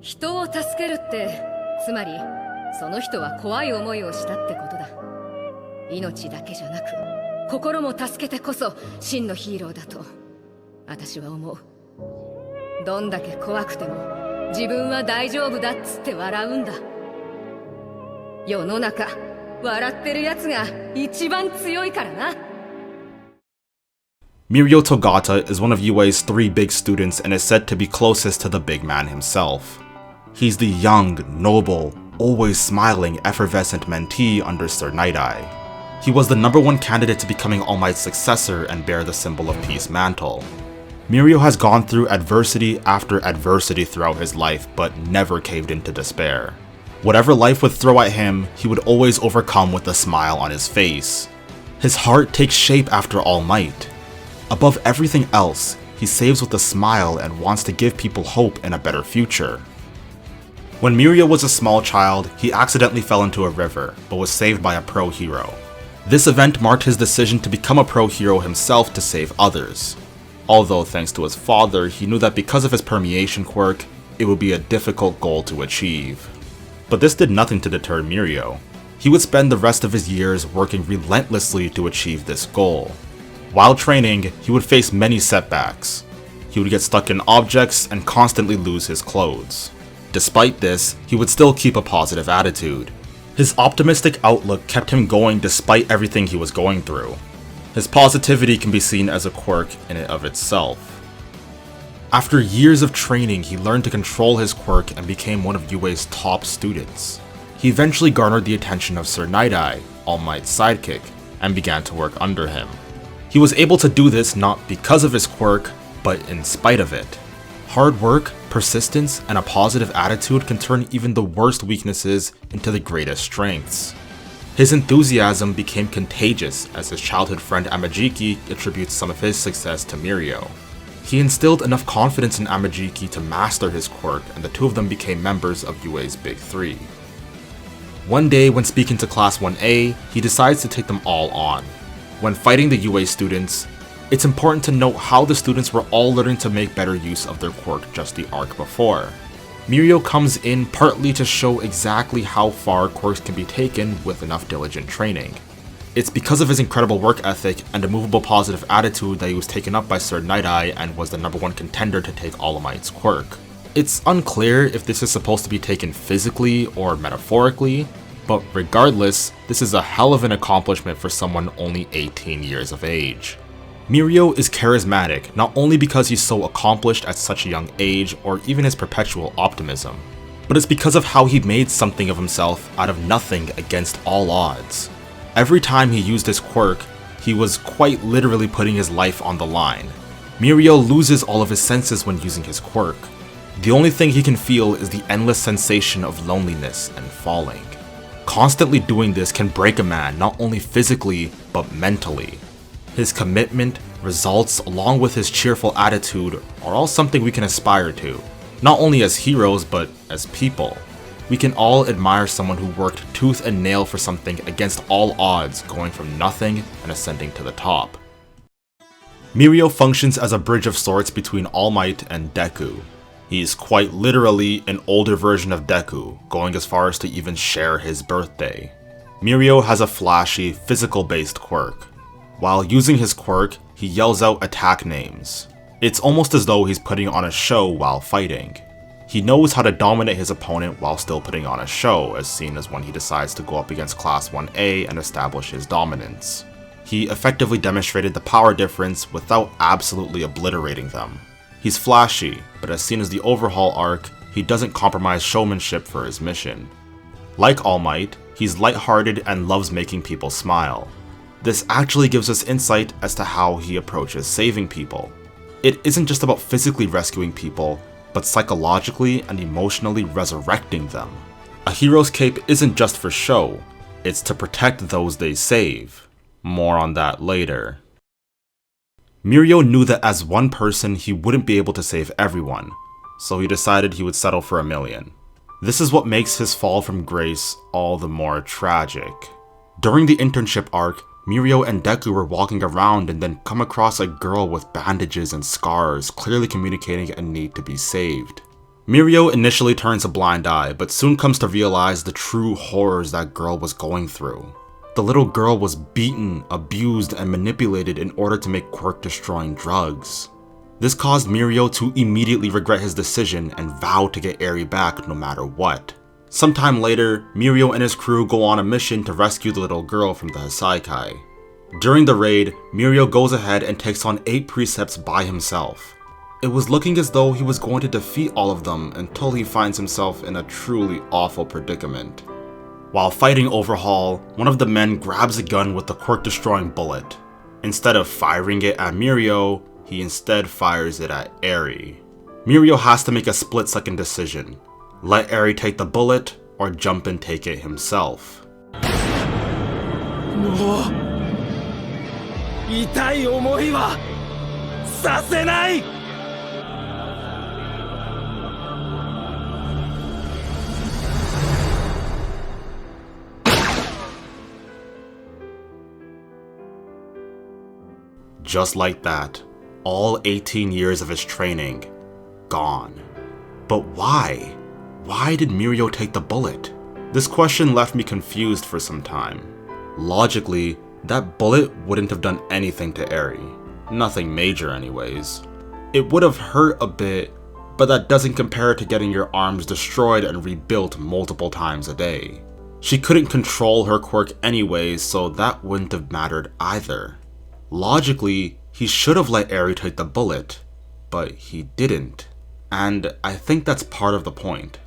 人を助けるって、つまりその人は怖い思いをしたってことだ。命だけじゃなく心も助けてこそ真のヒーローだと私は思う。どんだけ怖くても自分は大丈夫だっつって笑うんだ。世の中笑ってるやつが一番強いからな。Mirio Togata is one of UA's 3 big students and is said to be closest to the big man himself. He's the young, noble, always smiling, effervescent mentee under Sir Night-Eye. He was the #1 candidate to becoming All Might's successor and bear the symbol of peace mantle. Mirio has gone through adversity after adversity throughout his life, but never caved into despair. Whatever life would throw at him, he would always overcome with a smile on his face. His heart takes shape after All Might. Above everything else, he saves with a smile and wants to give people hope in a better future. When Mirio was a small child, he accidentally fell into a river, but was saved by a pro hero. This event marked his decision to become a pro hero himself to save others. Although thanks to his father, he knew that because of his permeation quirk, it would be a difficult goal to achieve. But this did nothing to deter Mirio. He would spend the rest of his years working relentlessly to achieve this goal. While training, he would face many setbacks. He would get stuck in objects and constantly lose his clothes. Despite this, he would still keep a positive attitude. His optimistic outlook kept him going despite everything he was going through. His positivity can be seen as a quirk in and of itself. After years of training, he learned to control his quirk and became one of UA's top students. He eventually garnered the attention of Sir Night-Eye, All Might's sidekick, and began to work under him. He was able to do this not because of his quirk, but in spite of it. Hard work, persistence, and a positive attitude can turn even the worst weaknesses into the greatest strengths. His enthusiasm became contagious as his childhood friend Amajiki attributes some of his success to Mirio. He instilled enough confidence in Amajiki to master his quirk, and the two of them became members of UA's Big Three. One day, when speaking to Class 1A, he decides to take them all on. When fighting the UA students, it's important to note how the students were all learning to make better use of their quirk just the arc before. Mirio comes in partly to show exactly how far quirks can be taken with enough diligent training. It's because of his incredible work ethic and immovable positive attitude that he was taken up by Sir Night-Eye and was the #1 contender to take All Might's quirk. It's unclear if this is supposed to be taken physically or metaphorically, but regardless, this is a hell of an accomplishment for someone only 18 years of age. Mirio is charismatic, not only because he's so accomplished at such a young age or even his perpetual optimism, but it's because of how he made something of himself out of nothing against all odds. Every time he used his quirk, he was quite literally putting his life on the line. Mirio loses all of his senses when using his quirk. The only thing he can feel is the endless sensation of loneliness and falling. Constantly doing this can break a man not only physically, but mentally. His commitment, results, along with his cheerful attitude are all something we can aspire to, not only as heroes, but as people. We can all admire someone who worked tooth and nail for something against all odds, going from nothing and ascending to the top. Mirio functions as a bridge of sorts between All Might and Deku. He's quite literally an older version of Deku, going as far as to even share his birthday. Mirio has a flashy, physical-based quirk. While using his quirk, he yells out attack names. It's almost as though he's putting on a show while fighting. He knows how to dominate his opponent while still putting on a show, as seen as when he decides to go up against Class 1A and establish his dominance. He effectively demonstrated the power difference without absolutely obliterating them. He's flashy, but as seen as the overhaul arc, he doesn't compromise showmanship for his mission. Like All Might, he's lighthearted and loves making people smile. This actually gives us insight as to how he approaches saving people. It isn't just about physically rescuing people, but psychologically and emotionally resurrecting them. A hero's cape isn't just for show, it's to protect those they save. More on that later. Mirio knew that as one person he wouldn't be able to save everyone, so he decided he would settle for 1,000,000. This is what makes his fall from grace all the more tragic. During the internship arc, Mirio and Deku were walking around and then come across a girl with bandages and scars, clearly communicating a need to be saved. Mirio initially turns a blind eye, but soon comes to realize the true horrors that girl was going through. The little girl was beaten, abused, and manipulated in order to make quirk-destroying drugs. This caused Mirio to immediately regret his decision and vow to get Eri back no matter what. Sometime later, Mirio and his crew go on a mission to rescue the little girl from the Hisaikai. During the raid, Mirio goes ahead and takes on 8 precepts by himself. It was looking as though he was going to defeat all of them until he finds himself in a truly awful predicament. While fighting Overhaul, one of the men grabs a gun with a quirk-destroying bullet. Instead of firing it at Mirio, he instead fires it at Eri. Mirio has to make a split-second decision. Let Eri take the bullet, or jump and take it himself. Just like that, all 18 years of his training, gone. But why? Why did Mirio take the bullet? This question left me confused for some time. Logically, that bullet wouldn't have done anything to Eri. Nothing major anyways. It would have hurt a bit, but that doesn't compare to getting your arms destroyed and rebuilt multiple times a day. She couldn't control her quirk anyways, so that wouldn't have mattered either. Logically, he should have let Eri take the bullet, but he didn't. And I think that's part of the point.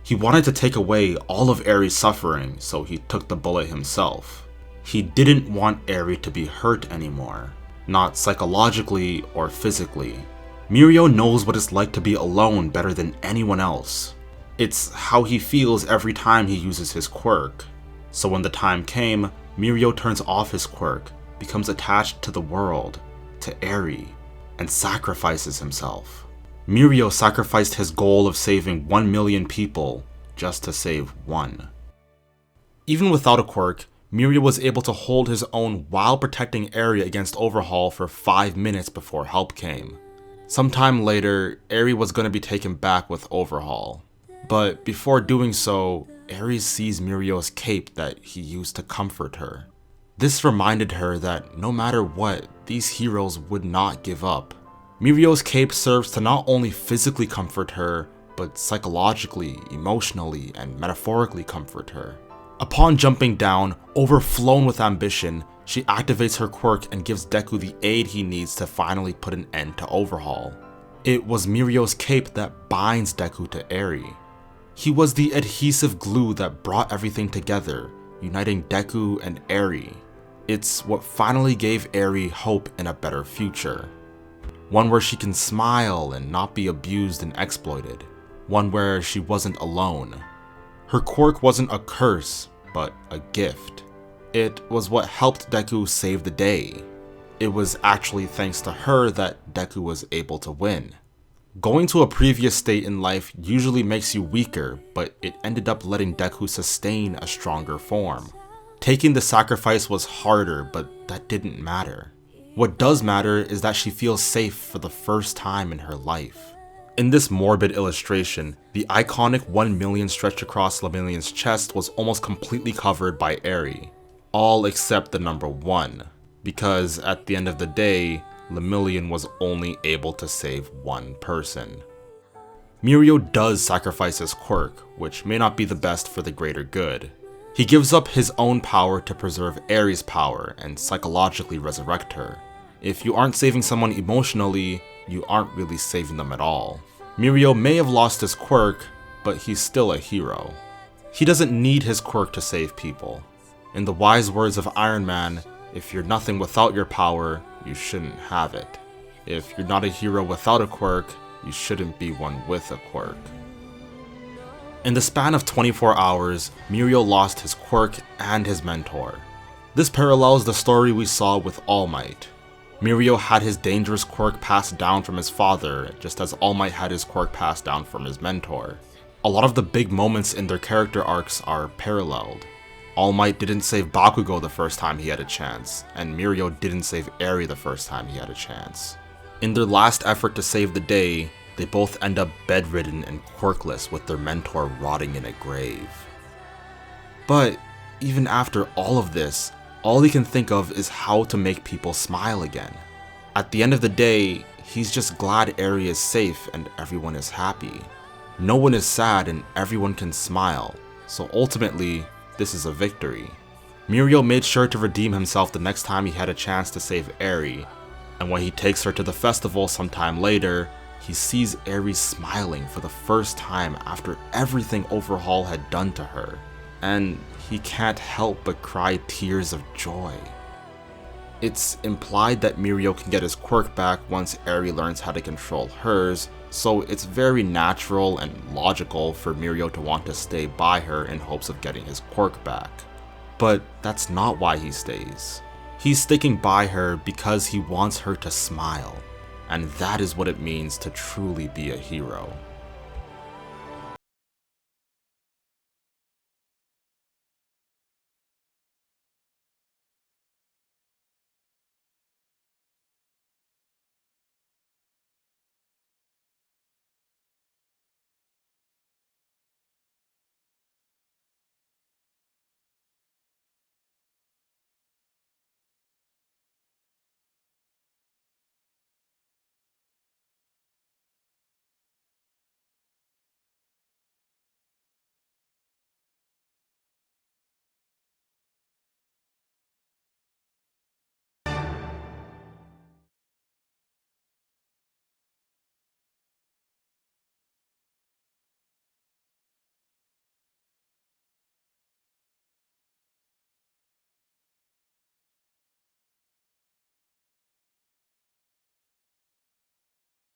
He wanted to take away all of Eri's suffering, so he took the bullet himself. He didn't want Eri to be hurt anymore, not psychologically or physically. Mirio knows what it's like to be alone better than anyone else. It's how he feels every time he uses his quirk. So when the time came, Mirio turns off his quirk, becomes attached to the world, to Eri, and sacrifices himself. Mirio sacrificed his goal of saving 1 million people just to save one. Even without a quirk, Mirio was able to hold his own while protecting Eri against Overhaul for 5 minutes before help came. Sometime later, Eri was going to be taken back with Overhaul. But before doing so, Eri sees Mirio's cape that he used to comfort her. This reminded her that no matter what, these heroes would not give up. Mirio's cape serves to not only physically comfort her, but psychologically, emotionally, and metaphorically comfort her. Upon jumping down, overflown with ambition, she activates her quirk and gives Deku the aid he needs to finally put an end to Overhaul. It was Mirio's cape that binds Deku to Eri. He was the adhesive glue that brought everything together, uniting Deku and Eri. It's what finally gave Eri hope in a better future. One where she can smile and not be abused and exploited. One where she wasn't alone. Her quirk wasn't a curse, but a gift. It was what helped Deku save the day. It was actually thanks to her that Deku was able to win. Going to a previous state in life usually makes you weaker, but it ended up letting Deku sustain a stronger form. Taking the sacrifice was harder, but that didn't matter. What does matter is that she feels safe for the first time in her life. In this morbid illustration, the iconic 1 million stretched across Lemillion's chest was almost completely covered by Eri. All except the number 1, because at the end of the day, Lemillion was only able to save one person. Mirio does sacrifice his quirk, which may not be the best for the greater good. He gives up his own power to preserve Eri's power and psychologically resurrect her. If you aren't saving someone emotionally, you aren't really saving them at all. Mirio may have lost his quirk, but he's still a hero. He doesn't need his quirk to save people. In the wise words of Iron Man, if you're nothing without your power, you shouldn't have it. If you're not a hero without a quirk, you shouldn't be one with a quirk. In the span of 24 hours, Mirio lost his quirk and his mentor. This parallels the story we saw with All Might. Mirio had his dangerous quirk passed down from his father, just as All Might had his quirk passed down from his mentor. A lot of the big moments in their character arcs are paralleled. All Might didn't save Bakugo the first time he had a chance, and Mirio didn't save Eri the first time he had a chance. In their last effort to save the day, They both end up bedridden and quirkless with their mentor rotting in a grave. But even after all of this, all he can think of is how to make people smile again. At the end of the day, he's just glad Eri is safe and everyone is happy. No one is sad and everyone can smile, so ultimately, this is a victory. Mirio made sure to redeem himself the next time he had a chance to save Eri, and when he takes her to the festival sometime later, he sees Eri smiling for the first time after everything Overhaul had done to her, and he can't help but cry tears of joy. It's implied that Mirio can get his quirk back once Eri learns how to control hers, so it's very natural and logical for Mirio to want to stay by her in hopes of getting his quirk back. But that's not why he stays. He's sticking by her because he wants her to smile, and that is what it means to truly be a hero.